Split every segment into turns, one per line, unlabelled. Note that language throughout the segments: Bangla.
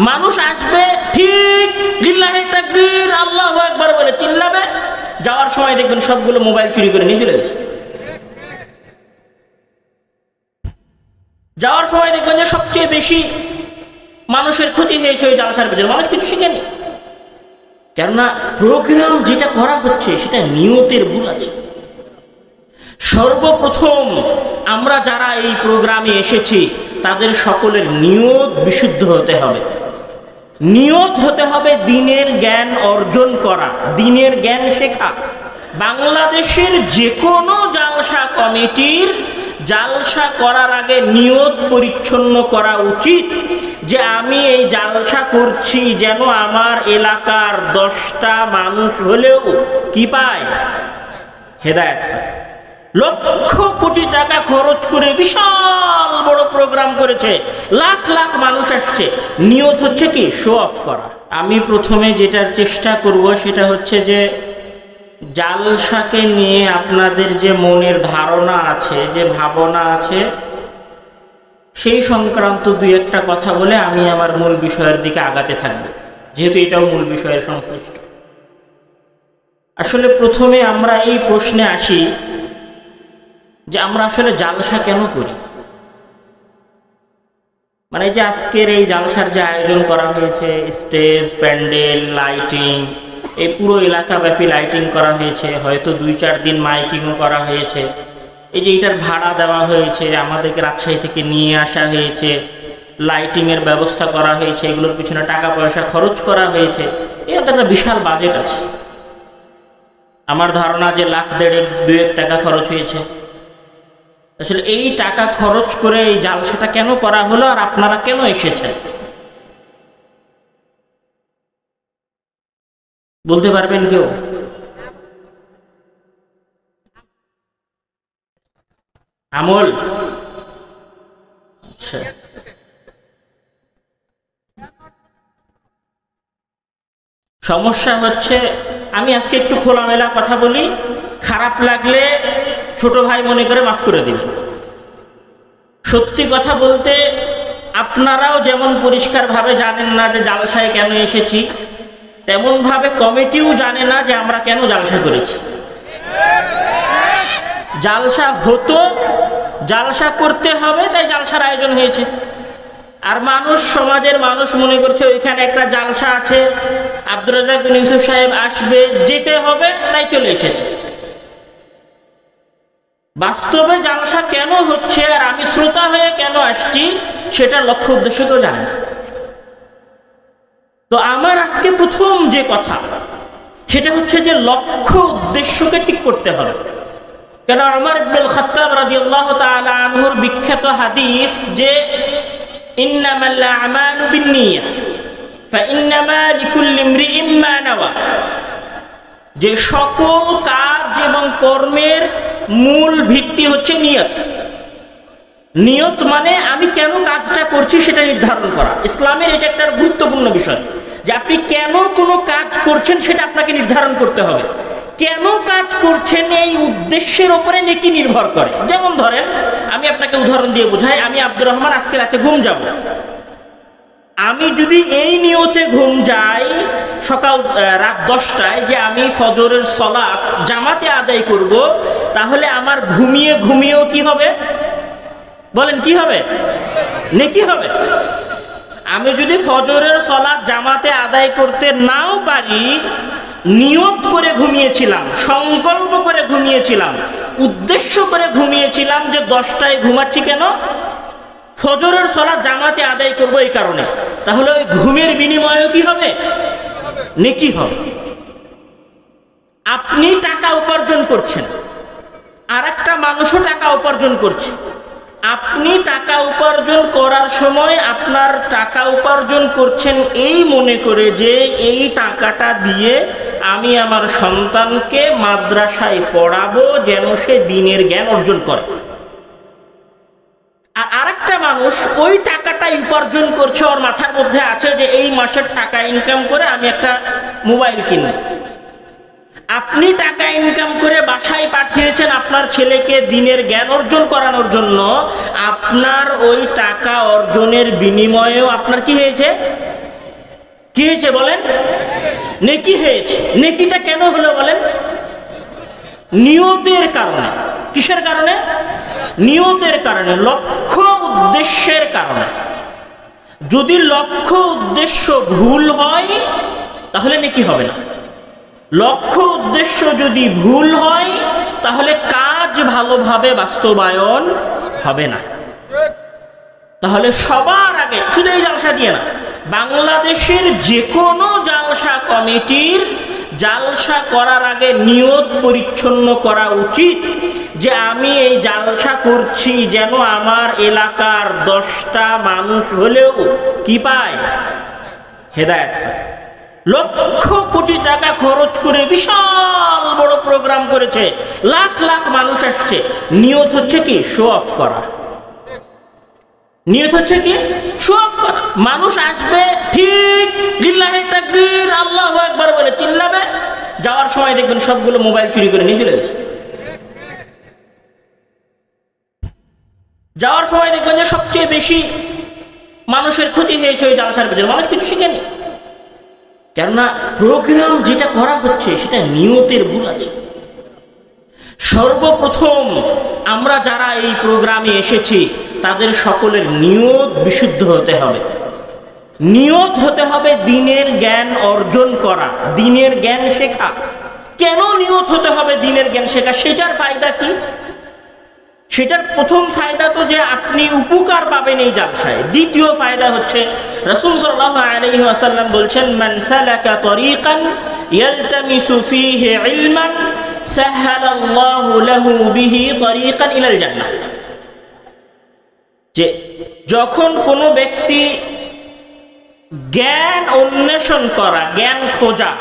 মানুষ আসবে ঠিক লিল্লাহি তাকবীর আল্লাহু আকবার বলে চিল্লাবে, যাওয়ার সময় দেখবেন সবগুলো মোবাইল চুরি করে নিয়ে চলে গেছে। যাওয়ার সময় দেখবেন যে সবচেয়ে বেশি মানুষের ক্ষতি হয়েছে ওই জালসার ভিতরে, মানুষ কিছু শিখেনি। কেননা প্রোগ্রাম যেটা করা হচ্ছে সেটা নিয়তের ভুল আছে। সর্বপ্রথম আমরা যারা এই প্রোগ্রামে এসেছি তাদের সকলের নিয়ত বিশুদ্ধ হতে হবে। নিয়ত হতে হবে দিনের জ্ঞান অর্জন করা, দিনের জ্ঞান শেখা। বাংলাদেশের যে কোনো জালসা কমিটির জালসা করার আগে নিয়ত পরিচ্ছন্ন করা উচিত যে আমি এই জালসা করছি যেন আমার এলাকার 10টা মানুষ হলেও কি পায়, হেদায়েত। লক্ষ কোটি টাকা খরচ করে বিশাল বড় প্রোগ্রাম করেছে, লাখ লাখ মানুষ আসছে, নিয়ত হচ্ছে কি শো অফ করা। আমি প্রথমে যেটার চেষ্টা করব সেটা হচ্ছে যে জালসাকে নিয়ে আপনাদের যে মনের ধারণা আছে, যে ভাবনা আছে, সেই সংক্রান্ত দুই একটা কথা বলে আমি আমার মূল বিষয়ের দিকে আগাতে থাকব, যেহেতু এটাও মূল বিষয়ের সংশ্লিষ্ট। আসলে প্রথমে আমরা এই প্রশ্নে আসি যে আমরা আসলে জালসা কেন করি। মানে যে আজকের এই জালসার যে আয়োজন করা হয়েছে, স্টেজ, প্যান্ডেল, লাইটিং, এই পুরো এলাকাব্যাপী লাইটিং করা হয়েছে, হয়তো 2-4 দিন মাইকিংও করা হয়েছে, এই যে এটার ভাড়া দেওয়া হয়েছে, আমাদেরকে রাজশাহী থেকে নিয়ে আসা হয়েছে, লাইটিংয়ের ব্যবস্থা করা হয়েছে, এগুলোর পিছনে টাকা পয়সা খরচ করা হয়েছে, এর তো একটা বিশাল বাজেট আছে। আমার ধারণা যে 1,50,000-2,000 টাকা খরচ হয়েছে। আসলে এই টাকা খরচ করে এই জালসাটা কেন করা হলো আর আপনারা কেন এসেছেন বলতে পারবেন কেউ? আমল, আচ্ছা, সমস্যা হচ্ছে আমি আজকে একটু খোলামেলা কথা বলি, খারাপ লাগলে ছোট ভাই মনে করে মাফ করে দিবেন। সত্যি কথা বলতে আপনারাও যেমন পরিষ্কারভাবে জানেন না যে জালসায় কেন এসেছি, তেমন ভাবে কমিটিও জানে না যে আমরা কেন জালসা করেছি। জালসা হতো, জালসা করতে হবে, তাই জালসার আয়োজন হয়েছে। আর মানুষ, সমাজের মানুষ মনে করছে ওইখানে একটা জালসা আছে, আব্দুর রাজ্জাক বিন ইউসুফ সাহেব আসবে, যেতে হবে, তাই চলে এসেছে। বাস্তবে জালসা কেন হচ্ছে আর আমি শ্রোতা হয়ে কেন আসছি সেটা লক্ষ্য উদ্দেশ্য তো জানি। তো আমার আজকে প্রথম যে কথা সেটা হচ্ছে যে লক্ষ্য উদ্দেশ্যকে ঠিক করতে হবে। কেন ওমর ইবনুল খাত্তাব রাদিয়াল্লাহু তাআলা আনহুর বিখ্যাত হাদিস যে ইন্নামাল আমালু বিন্নিয়াহ ফাইন্নামা লিকুল্লি ইমরিইম মা নাওয়া, যে সকল কাজ এবং কর্মের মূল ভিত্তি হচ্ছে নিয়ত। নিয়ত মানে আমি কেন কাজটা করছি সেটা নির্ধারণ করা। ইসলামের এটা একটা গুরুত্বপূর্ণ বিষয় যে আপনি কেন কোনো কাজ করছেন সেটা আপনাকে নির্ধারণ করতে হবে। কেন কাজ করছেন এই উদ্দেশ্যের উপরে নেকি নির্ভর করে। যেমন ধরেন, আমি আপনাকে উদাহরণ দিয়ে বোঝাই, আমি আব্দুর রহমান আজকে রাতে ঘুম যাব, আমি যদি এই নিয়তে ঘুম যাই সকাল রাত 10টায় যে আমি ফজরের সালাত জামাতে আদায় করব, তাহলে আমার ঘুমিয়ে ঘুমিয়েও কি হবে বলেন, কি হবে? নেকি হবে। আমি যদি ফজরের সালাত জামাতে আদায় করতে নাও পারি, নিয়ত করে ঘুমিয়েছিলাম, সংকল্প করে ঘুমিয়েছিলাম, উদ্দেশ্য করে ঘুমিয়েছিলাম যে 10টায় ঘুমাচ্ছি কেন, ফজরের সালাত জামাতে আদায় করব এই কারণে, তাহলে ওই ঘুমের বিনিময়ে কি হবে? নেকি হবে। আপনি টাকা উপার্জন করছেন, আর একটা মানুষও টাকা উপার্জন করছে। আপনি টাকা উপার্জন করার সময় আপনার টাকা উপার্জন করছেন এই মনে করে যে এই টাকাটা দিয়ে আমি আমার সন্তানকে মাদ্রাসায় পড়াবো যেন সে দ্বীনের জ্ঞান অর্জন করে। আর আরেকটা মানুষ ওই টাকাটা উপার্জন করছে, ওর মাথার মধ্যে আছে যে এই মাসের টাকা ইনকাম করে আমি একটা মোবাইল কিনব। আপনি টাকা ইনকাম করে বাসায় পাঠিয়েছেন আপনার ছেলেকে দ্বীনের জ্ঞান অর্জন করানোর জন্য, আপনার ওই টাকা অর্জনের বিনিময়েও আপনার কি হয়েছে? কি হয়েছে বলেন? নেকি হয়েছে। নেকিটা কেন হলো বলেন? নিয়তের কারণে। কিসের কারণে? নিয়তের কারণে, লক্ষ্য উদ্দেশ্যের কারণে। যদি লক্ষ্য উদ্দেশ্য ভুল হয় তাহলে নেকি হবে না। লক্ষ্য উদ্দেশ্য যদি ভুল হয় তাহলে কাজ ভালোভাবে বাস্তবায়ন হবে না। তাহলে সবার আগে, শুধু এই জালসা দিয়ে না, বাংলাদেশের যে কোনো জালসা কমিটির জালসা করার আগে নিয়ত পরিচ্ছন্ন করা উচিত যে আমি এই জালসা করছি যেন আমার এলাকার 10টা মানুষ হলেও কি পায়? হেদায়েত। লক্ষ কোটি টাকা খরচ করে বিশাল বড় প্রোগ্রাম করেছে, লাখ লাখ মানুষ আসছে, নিয়ত হচ্ছে কি? শো অফ করা। নিয়ত হচ্ছে কি? শো অফ করা। মানুষ আসবে ঠিক, লিল্লাহি তাকবীর আল্লাহু আকবার বলে চিল্লাবে, যাওয়ার সময় দেখবেন সবগুলো মোবাইল চুরি করে নিয়ে চলে গেছে। যাওয়ার সময় দেখবেন যে সবচেয়ে বেশি মানুষের ক্ষতি হয়েছে ওই জালসার পেছনে, মানুষ কিছু শিখেনি। কেননা প্রোগ্রাম যেটা করা হচ্ছে সেটা নিয়তের ভুল আছে। সর্বপ্রথম আমরা যারা এই প্রোগ্রামে এসেছি তাদের সকলের নিয়ত বিশুদ্ধ হতে হবে। নিয়ত হতে হবে দ্বীনের জ্ঞান অর্জন করা, দ্বীনের জ্ঞান শেখা। কেন নিয়ত হতে হবে দ্বীনের জ্ঞান শেখা? সেটার ফায়দা কি? সেটার প্রথম ফায়দা তো যে আপনি উপকার পাবেন এই জালসায়। দ্বিতীয় ফায়দা হচ্ছে রাসূল সাল্লাল্লাহু আলাইহি ওয়াসাল্লাম বলছেন, মান সালাকা তরিকান ইয়ালতামিসু ফীহি ইলমান সাহহালাল্লাহু লাহু বিহি তরিকান ইলাল জান্নাহ। যে যখন কোনো ব্যক্তি জ্ঞান অন্বেষণ করা, জ্ঞান খোঁজা,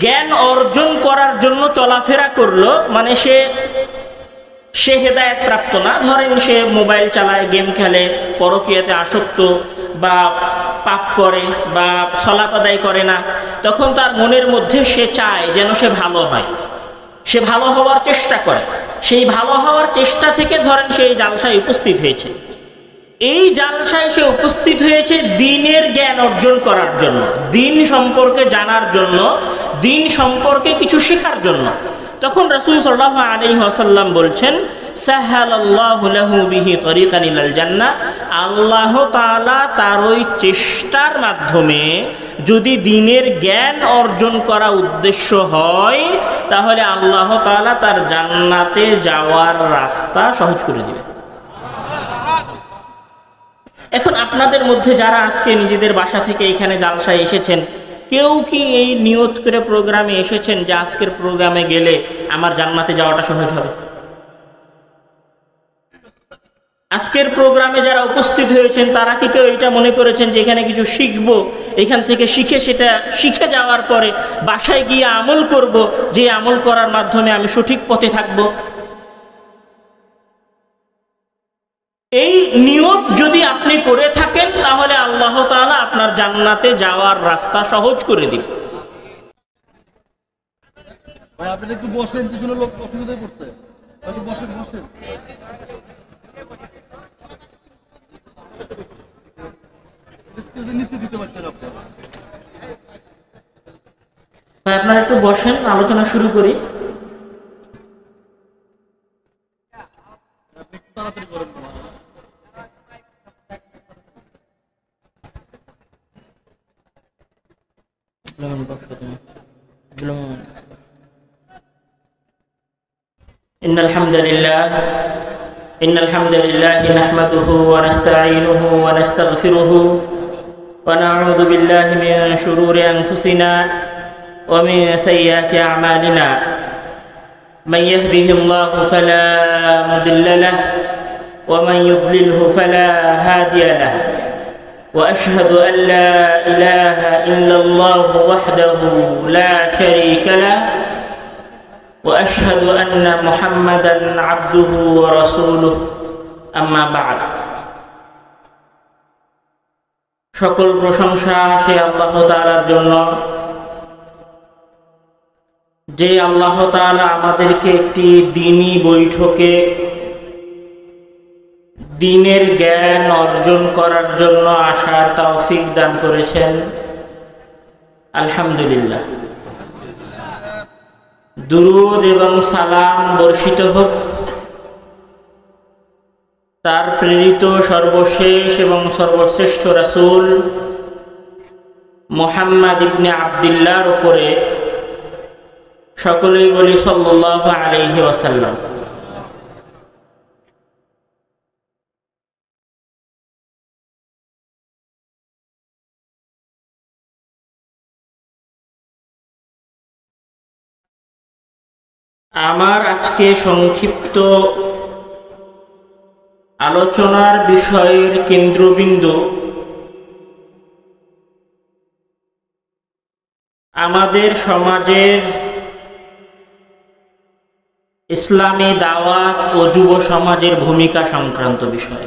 জ্ঞান অর্জন করার জন্য চলাফেরা করলো, মানে সে হেদায়েত প্রাপ্ত না, ধরেন সে মোবাইল চালায়, গেম খেলে, পরকীয়াতে আসক্ত, বা পাপ করে, বা সালাত আদায় করে না, তখন তার মনের মধ্যে সে চায় যেন সে ভালো হয়, সে ভালো হওয়ার চেষ্টা করে। সেই ভালো হওয়ার চেষ্টা থেকে ধরেন সে এই জালসায় উপস্থিত হয়েছে। এই জালসায় সে উপস্থিত হয়েছে দ্বীনের জ্ঞান অর্জন করার জন্য, দ্বীন সম্পর্কে জানার জন্য, দ্বীন সম্পর্কে কিছু শেখার জন্য। তখন রাসূল সাল্লাল্লাহু আলাইহি ওয়াসাল্লাম বলছেন, সাহহালাল্লাহু লাহু বিহি তরিকান ইলাল জান্নাহ। আল্লাহ তাআলা তার ওই চেষ্টার মাধ্যমে যদি দ্বীনের জ্ঞান অর্জন করা উদ্দেশ্য হয় তাহলে আল্লাহ তাআলা তার জান্নাতে যাওয়ার রাস্তা সহজ করে দিবেন। এখন আপনাদের মধ্যে যারা আজকে নিজেদের বাসা থেকে এখানে জালসায় এসেছেন, কেউ কি এই নিয়ত করে প্রোগ্রামে এসেছেন যে আজকের প্রোগ্রামে গেলে আমার জান্নাতে যাওয়াটা সহজ হবে? আজকের প্রোগ্রামে যারা উপস্থিত হয়েছেন তারা কি কেউ এটা মনে করেছেন যে এখানে কিছু শিখবো, এখান থেকে সেটা শিখে যাওয়ার পরে বাসায় গিয়ে আমল করব, যে আমল করার মাধ্যমে আমি সঠিক পথে থাকব? এই নিয়ত যদি আপনি করে থাকেন তাহলে আল্লাহ তাআলা আপনার জান্নাতে যাওয়ার রাস্তা সহজ করে দিবেন।
ভাই আপনি একটু বসেন, পিছনে লোক অসুবিধায় পড়ছে, একটু বসেন বসেন। স্টেজের নিচে দিতে পারতেন আপনি।
ভাই আপনারা একটু বসেন, আলোচনা শুরু করি।
আপনি একটু তাড়াতাড়ি করেন।
إن الحمد لله نحمده ونستعينه ونستغفره ونعوذ بالله من شرور أنفسنا ومن سيئات أعمالنا من يهده الله فلا مضل له ومن يضلله فلا هادي له وأشهد أن لا إله إلا الله وحده لا شريك له وأشهد أن محمدًا عبده ورسوله أما بعد। সকল প্রশংসা সে আল্লাহ তাআলার জন্য, যে আল্লাহ তাআলা আমাদেরকে একটি দ্বীনি বৈঠকে দ্বীনের জ্ঞান অর্জন করার জন্য আসার তৌফিক দান করেছেন। আলহামদুলিল্লাহ। দুরূদ এবং সালাম বর্ষিত হোক তার প্রেরিত সর্বশেষ এবং সর্বশ্রেষ্ঠ রাসূল মুহাম্মদ ইবনে আব্দুল্লাহর উপরে। সকলেই বলি সাল্লাল্লাহু আলাইহি ওয়াসাল্লাম। আমার আজকে সংক্ষিপ্ত আলোচনার বিষয়ের কেন্দ্রবিন্দু আমাদের সমাজের ইসলামী দাওয়াত ও যুব সমাজের ভূমিকা সংক্রান্ত বিষয়।